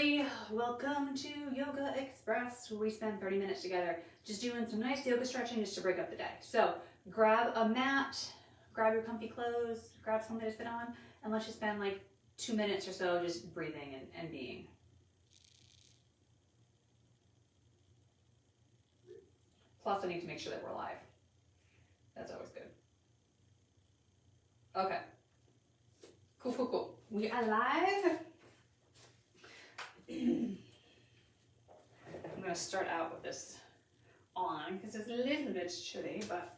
everybody, welcome to Yoga Express, where we spend 30 minutes together just doing some nice yoga stretching just to break up the day. So grab a mat, grab your comfy clothes, grab something to sit on, and let's just spend like 2 minutes or so just breathing and being. Plus I need to make sure that we're live. That's always good. Okay. Cool. We are live. I'm going to start out with this on because it's a little bit chilly, but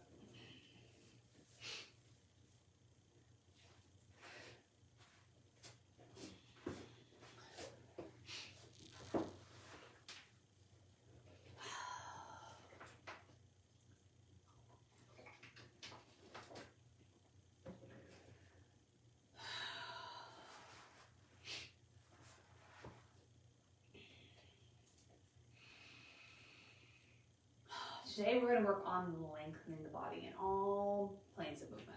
today we're going to work on lengthening the body in all planes of movement.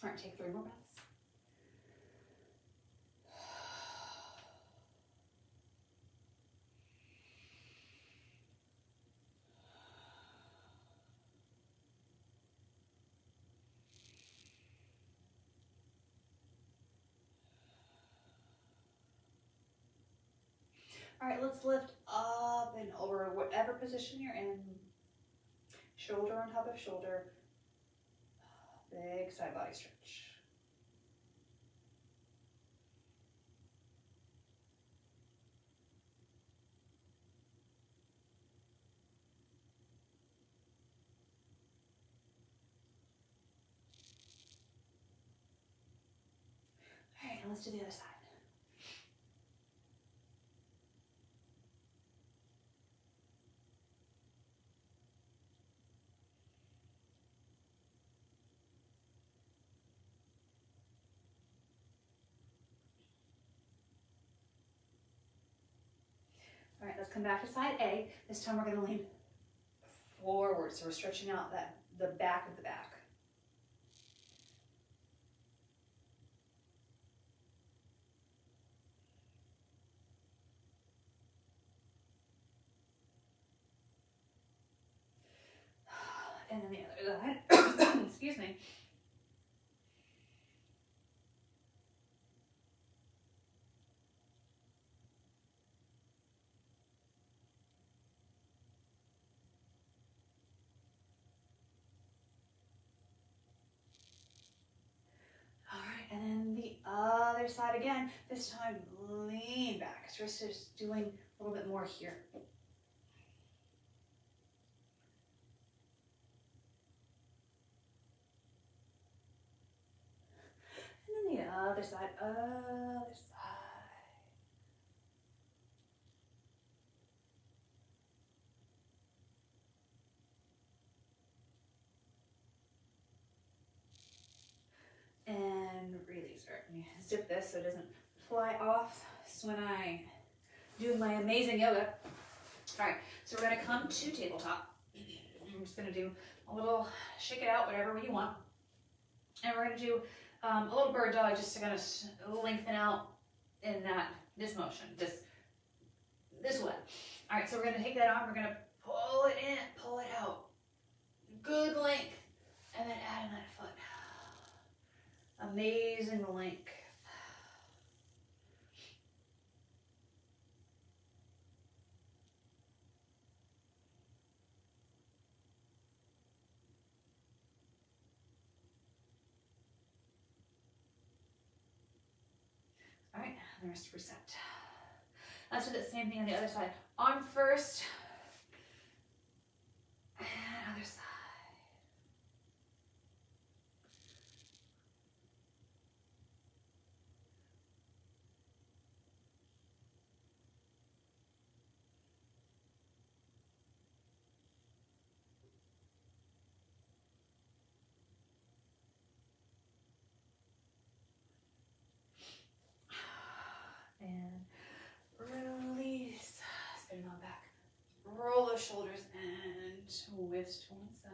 All right, take 3 more breaths. All right, let's lift up and over whatever position you're in. Shoulder on top of shoulder. Big side body stretch. All right, let's do the other side. All right, let's come back to side A. This time we're going to lean forward, so we're stretching out the back of the back. And then the other side. Excuse me. All right, and then the other side again. This time, lean back. So we're just doing a little bit more here. And then the other side, And release. All right, let me zip this so it doesn't fly off. So when I do my amazing yoga. All right, so we're gonna come to tabletop. I'm just gonna do a little shake it out, whatever you want. And we're going to do a little bird dog just to kind of lengthen out in this motion, this way. All right, so we're going to take that arm, we're going to pull it in, pull it out. Good length. And then add another foot. Amazing length. All right, let's reset. Let's do the same thing on the other side. Arm first, and other side. And release. Spin it on back. Roll those shoulders and twist to one side.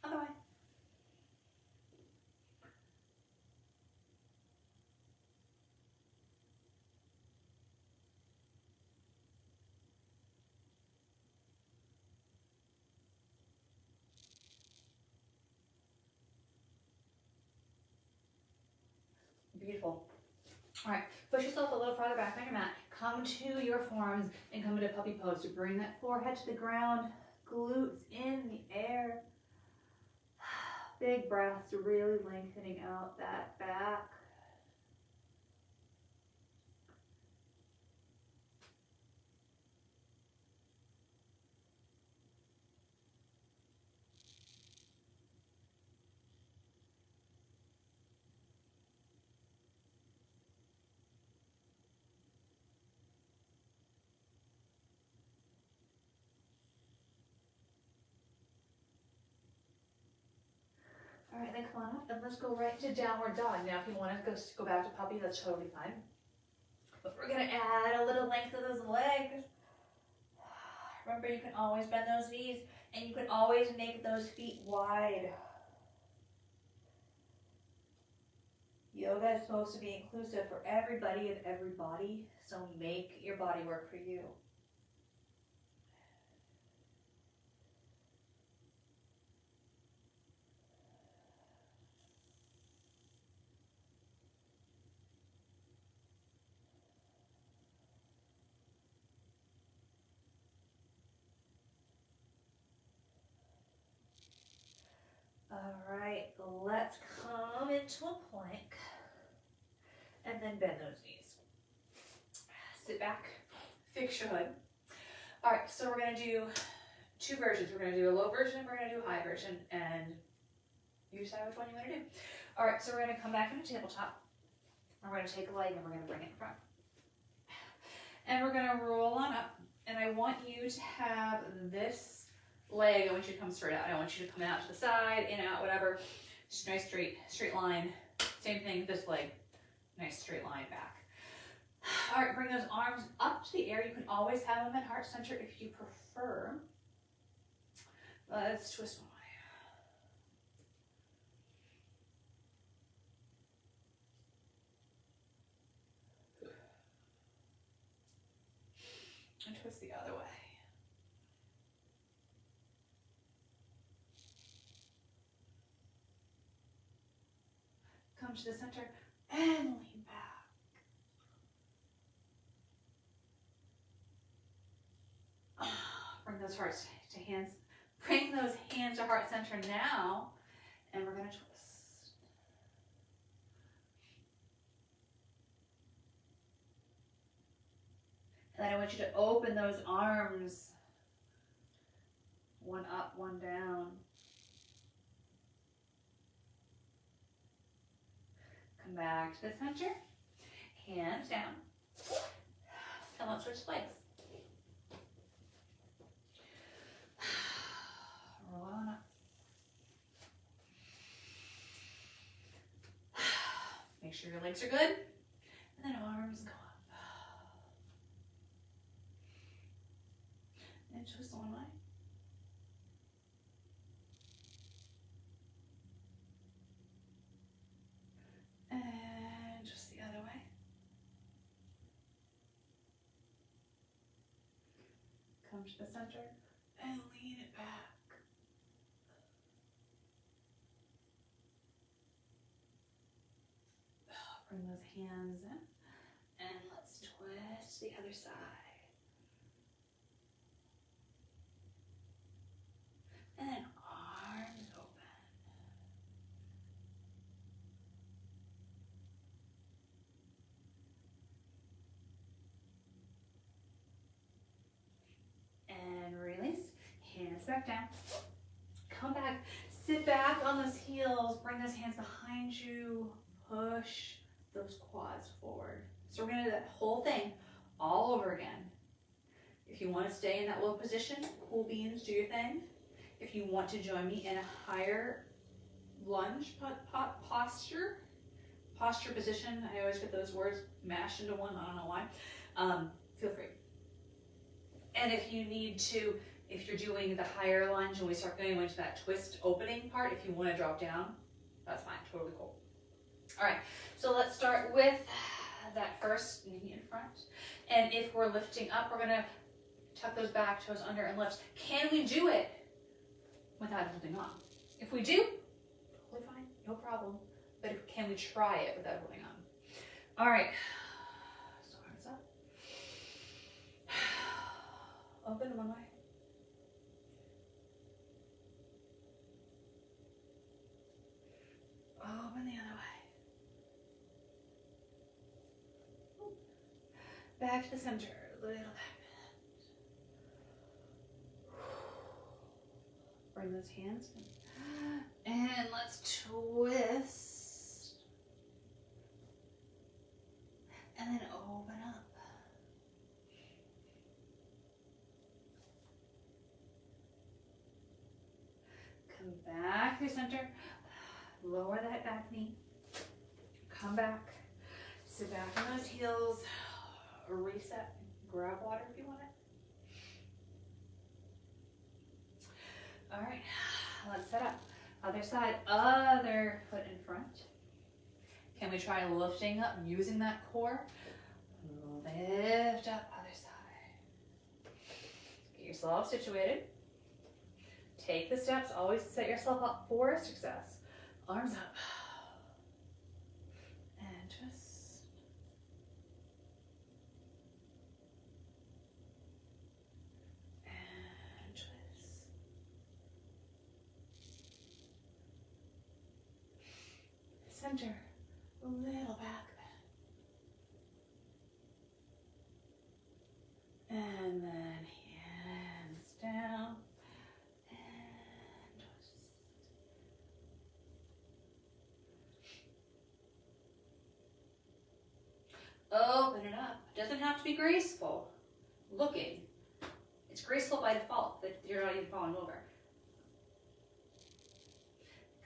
Other way. Beautiful. All right, push yourself a little farther back on your mat. Come to your forearms and come into puppy pose. So bring that forehead to the ground, glutes in the air. Big breaths, really lengthening out that back. All right, then come on up and let's go right to downward dog. Now, if you want to go back to puppy, that's totally fine. But we're gonna add a little length to those legs. Remember, you can always bend those knees and you can always make those feet wide. Yoga is supposed to be inclusive for everybody and every body, so make your body work for you. All right, let's come into a plank and then bend those knees. Sit back, fix your hood. All right, so we're gonna do two versions. We're gonna do a low version, we're gonna do a high version, and you decide which one you wanna do. All right, so we're gonna come back into tabletop. We're gonna take a leg and we're gonna bring it in front. And we're gonna roll on up, and I want you to have this leg, I want you to come straight out. I don't want you to come out to the side, in, out, whatever. Just a nice straight line. Same thing, this leg, nice straight line back. All right, bring those arms up to the air. You can always have them at heart center if you prefer. Let's twist one way. And twist the other way. Come to the center and lean back. Bring those hearts to hands. Bring those hands to heart center now, and we're going to twist. And then I want you to open those arms. One up, one down. Come back to the center, hands down, and let's switch legs. Roll on up. sure your legs are good. And then arms go up. And twist one way. And just the other way. Come to the center and lean it back. Bring those hands in. And let's twist the other side. And then arms open. And release. Hands back down. Come back. Sit back on those heels. Bring those hands behind you. Push those quads forward. So we're going to do that whole thing all over again. If you want to stay in that low position, cool beans, do your thing. If you want to join me in a higher lunge posture position, I always get those words mashed into one, I don't know why, feel free. And if you need to, if you're doing the higher lunge and we start going into that twist opening part, if you want to drop down, that's fine, totally cool. All right, so let's start with that first knee in front. And if we're lifting up, we're gonna tuck those back, toes under and lift. Can we do it without holding on? If we do, totally fine, no problem. But can we try it without holding on? All right, so arms up. Open one way. Open the other way. Back to the center, little back bend. Bring those hands in. And let's twist. And then open up. Come back to center. Lower that back knee. Come back. Sit back on those heels. Reset. Grab water if you want it. All right, let's set up. Other side, other foot in front. Can we try lifting up using that core? Lift up, other side. Get yourself situated. Take the steps, always set yourself up for success. Arms up. And twist. And twist. Center, a little back bend. And then hands down. And twist. Open it up. It doesn't have to be graceful looking. It's graceful by default, that you're not even falling over.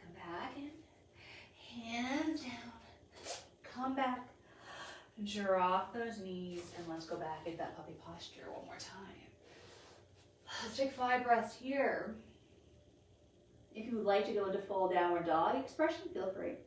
Come back in. Hands down. Come back. Drop those knees and let's go back into that puppy posture one more time. Let's take 5 breaths here. If you would like to go into full downward dog expression, feel free.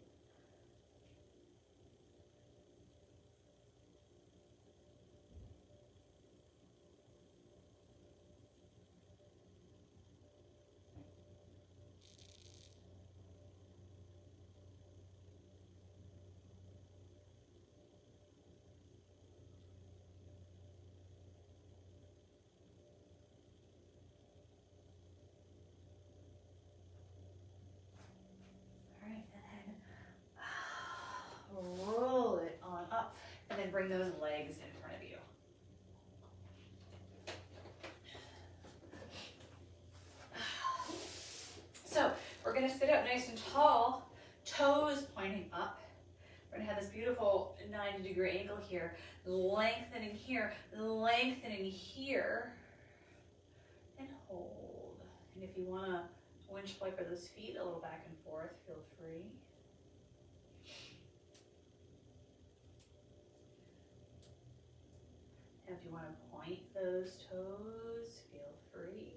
Roll it on up and then bring those legs in front of you. So we're going to sit up nice and tall, toes pointing up. We're going to have this beautiful 90-degree angle here, lengthening here, and hold. And if you want to winch play for those feet a little back and forth, feel free. if you want to point those toes, feel free.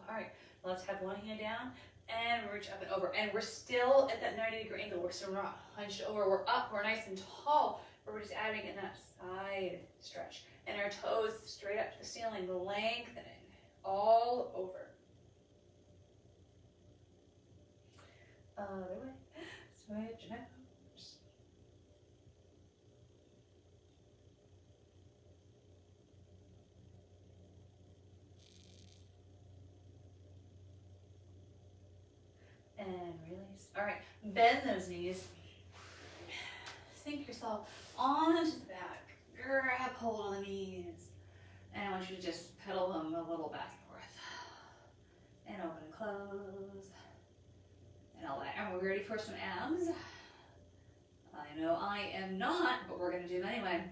All right, let's have one hand down and reach up and over. And we're still at that 90-degree angle. We're still not hunched over. We're up, we're nice and tall. We're just adding in that side stretch. And our toes straight up to the ceiling, lengthening all over. Other way, switch it out. And release. All right, bend those knees. Sink yourself onto the back. Grab hold of the knees. And I want you to just pedal them a little back and forth. And open and close. And all that. And we're ready for some abs. I know I am not, but we're going to do them anyway.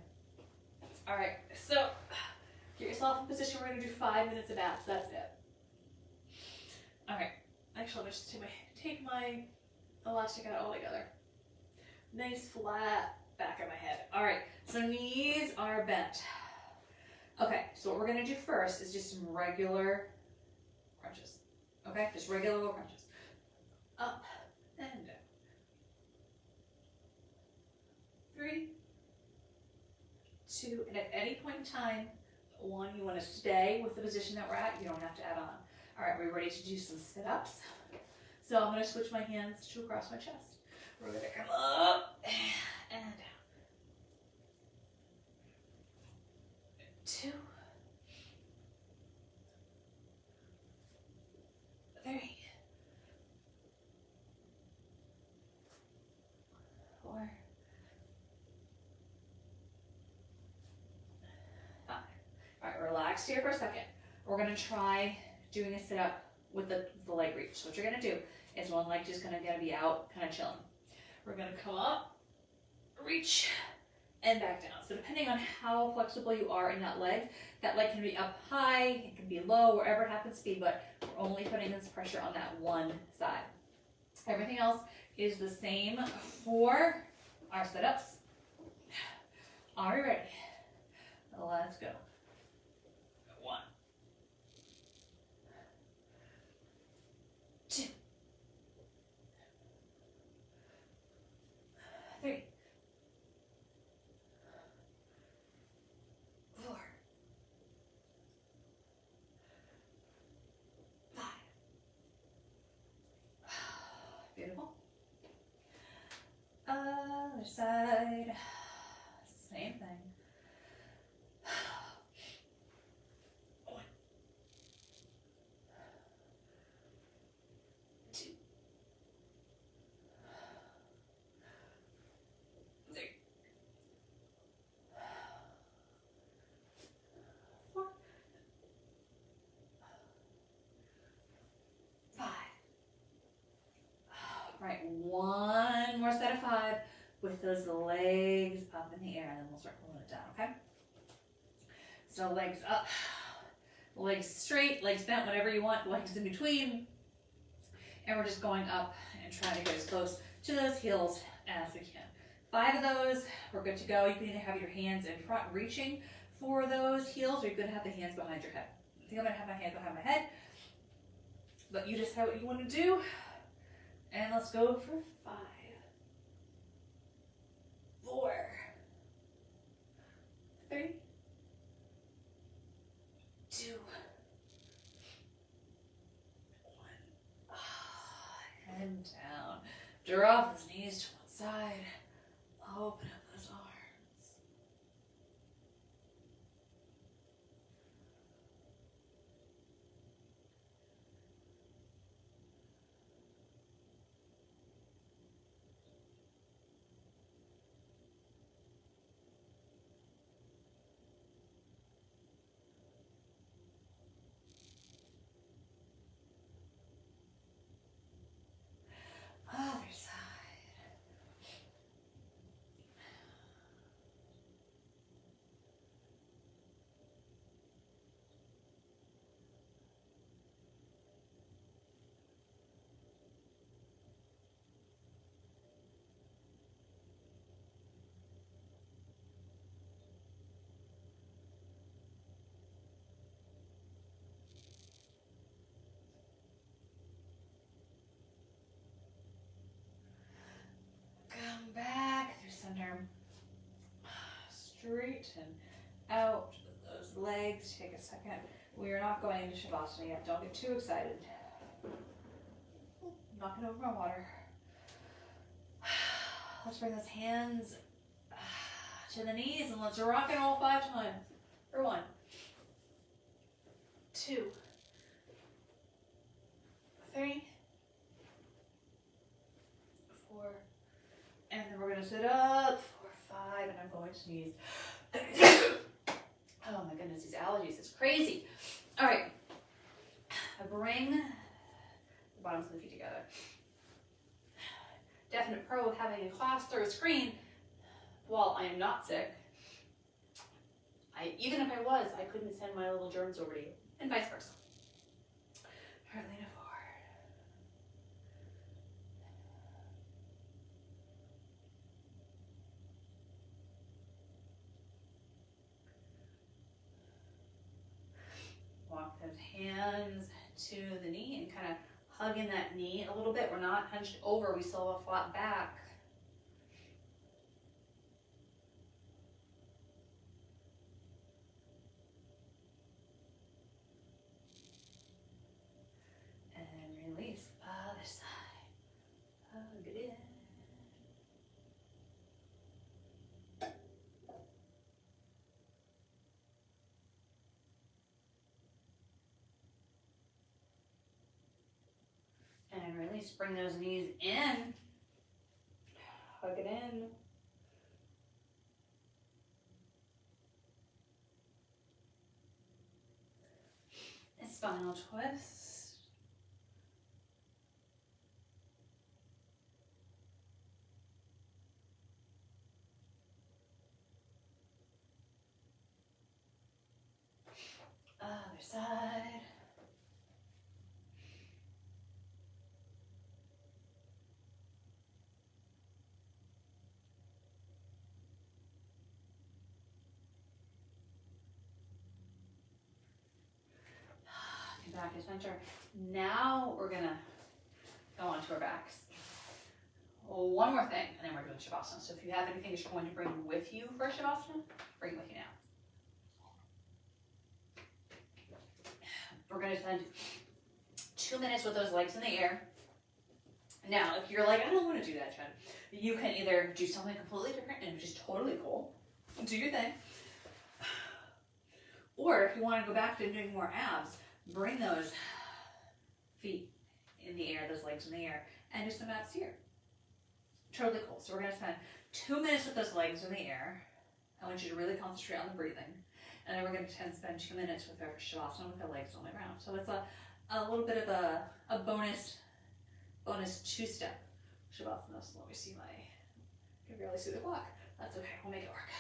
All right, so get yourself in position. We're going to do 5 minutes of abs. That's it. All right. Actually, I'll just take my elastic out altogether. Nice flat back of my head. All right, so knees are bent. Okay, so what we're gonna do first is just some regular crunches. Okay, just regular little crunches. Up and down. 3, 2, and at any point in time, 1, you wanna stay with the position that we're at. You don't have to add on. All right, we're ready to do some sit-ups. So I'm gonna switch my hands to across my chest. We're gonna come up and down. 2, 3, 4, 5. All right, relax here for a second. We're gonna try doing a sit-up with the leg reach. So what you're gonna do is one leg just gonna be out, kind of chilling. We're gonna come up, reach, and back down. So depending on how flexible you are in that leg can be up high, it can be low, wherever it happens to be, but we're only putting this pressure on that one side. Everything else is the same for our sit-ups. Are we ready? Let's go. 1, 2, 3, 4, 5. Beautiful. Other side. Same thing. 1, 2, 3, 4, 5. Right, one more set of 5 with those legs up in the air, and then we'll start pulling it down, okay? So legs up, legs straight, legs bent, whatever you want, legs in between. And we're just going up and trying to get as close to those heels as we can. 5 of those, we're good to go. You can either have your hands in front reaching for those heels, or you could have the hands behind your head. I think I'm gonna have my hands behind my head, but you just have what you wanna do. And let's go for 5, 4, 3, 2, 1. And down. Drop those knees to one side. Open up those arms. Other side. legs. Take a second. We are not going into Shavasana yet. Don't get too excited. Knocking over my water. Let's bring those hands to the knees and let's rock and roll 5 times. For 1, 2, 3, 4, and then we're going to sit up for 5, and I'm going to sneeze. Oh my goodness, these allergies, it's crazy. All right, I bring the bottoms of the feet together. Definite pro of having a class through a screen while I am not sick. Even if I was, I couldn't send my little germs over to you, and vice versa. All right, lean it forward. Walk those hands to the knee and kind of hug in that knee a little bit. We're not hunched over, we still have a flat back. And release. Other side. Hug it in. And release. Bring those knees in. Hug it in. And spinal twist. Other side. Back to center. Now we're gonna go onto our backs. One more thing, and then we're doing Shavasana. So if you have anything that you're going to bring with you for Shavasana, bring it with you now. We're gonna spend 2 minutes with those legs in the air. Now, if you're like, I don't want to do that, Jen, you can either do something completely different, and which is totally cool. Do your thing. Or if you want to go back to doing more abs, bring those feet in the air, those legs in the air, and do some abs here. Totally cool. So we're going to spend 2 minutes with those legs in the air. I want you to really concentrate on the breathing. And then we're going to spend 2 minutes with our Shavasana with our legs on the ground. So it's a little bit of a bonus 2-step Shavasana. So let me see I can barely see the clock. That's okay. We'll make it work.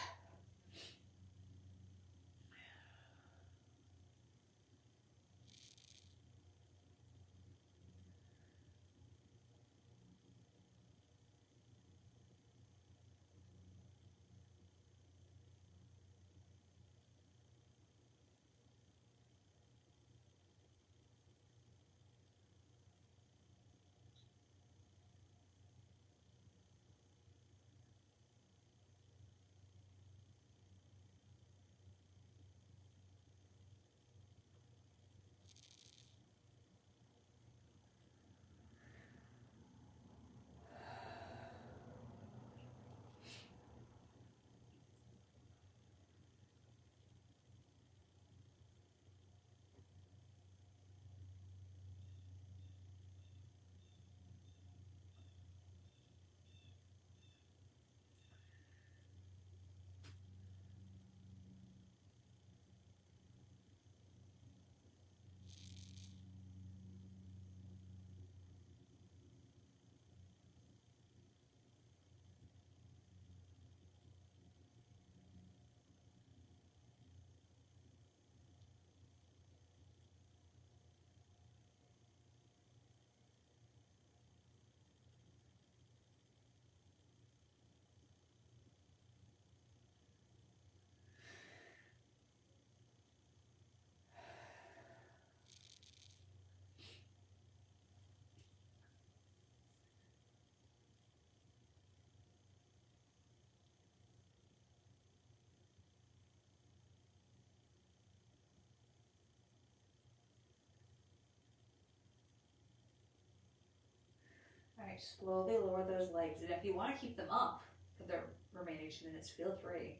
Alright, slowly lower those legs. And if you want to keep them up for the remaining 2 minutes, feel free.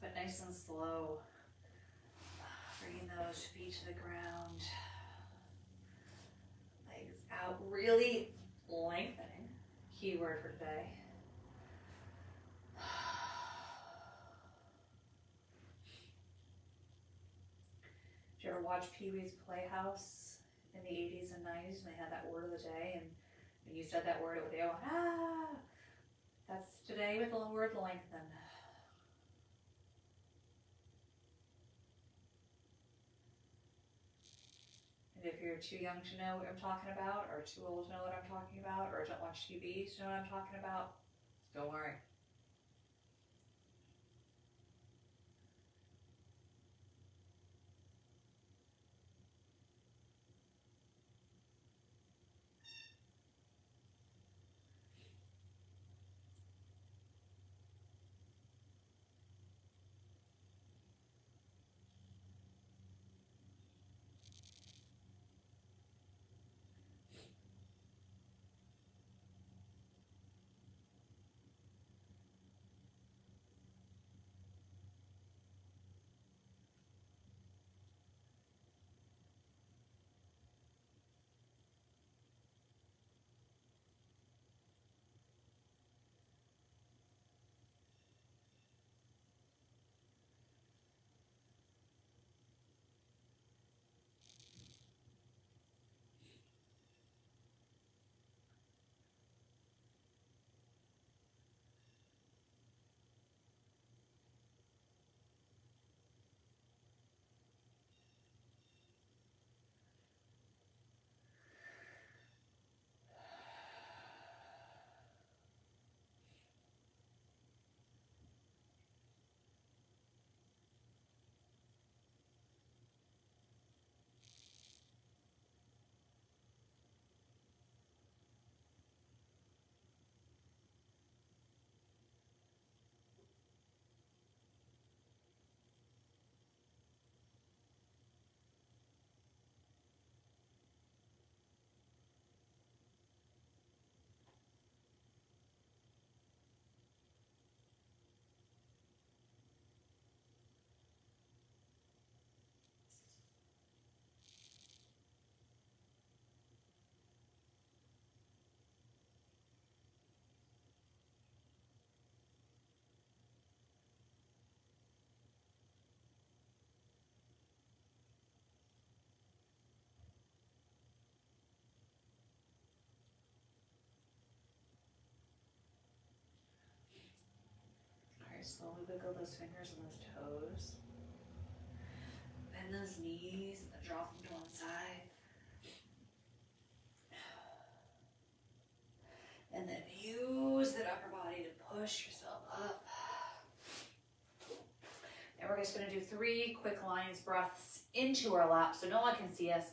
But nice and slow. Bringing those feet to the ground. Legs out. Really lengthening. Keyword for today. Did you ever watch Pee-wee's Playhouse in the 80s and 90s when they had that word of the day? And when you said that word, it would go, ah! That's today with the word lengthen. And if you're too young to know what I'm talking about, or too old to know what I'm talking about, or don't watch TV to know what I'm talking about, don't worry. Slowly wiggle those fingers and those toes. Bend those knees and then drop them to one side. And then use that upper body to push yourself up. And we're just going to do 3 quick lines breaths into our lap so no one can see us.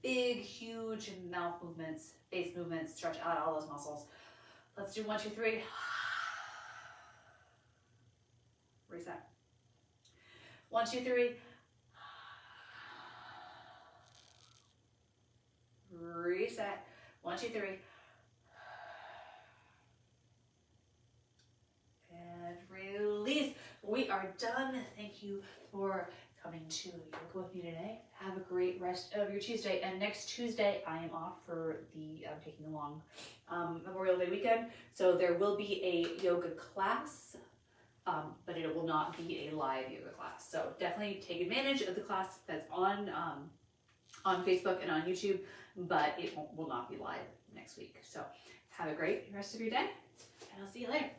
Big, huge mouth movements, face movements, stretch out all those muscles. Let's do 1, 2, 3. Reset. 1, 2, 3. Reset. 1, 2, 3. And release. We are done. Thank you for coming to yoga with me today. Have a great rest of your Tuesday. And next Tuesday, I am off for the taking a long Memorial Day weekend. So there will be a yoga class. But it will not be a live yoga class. So definitely take advantage of the class that's on Facebook and on YouTube, but it will not be live next week. So have a great rest of your day, and I'll see you later.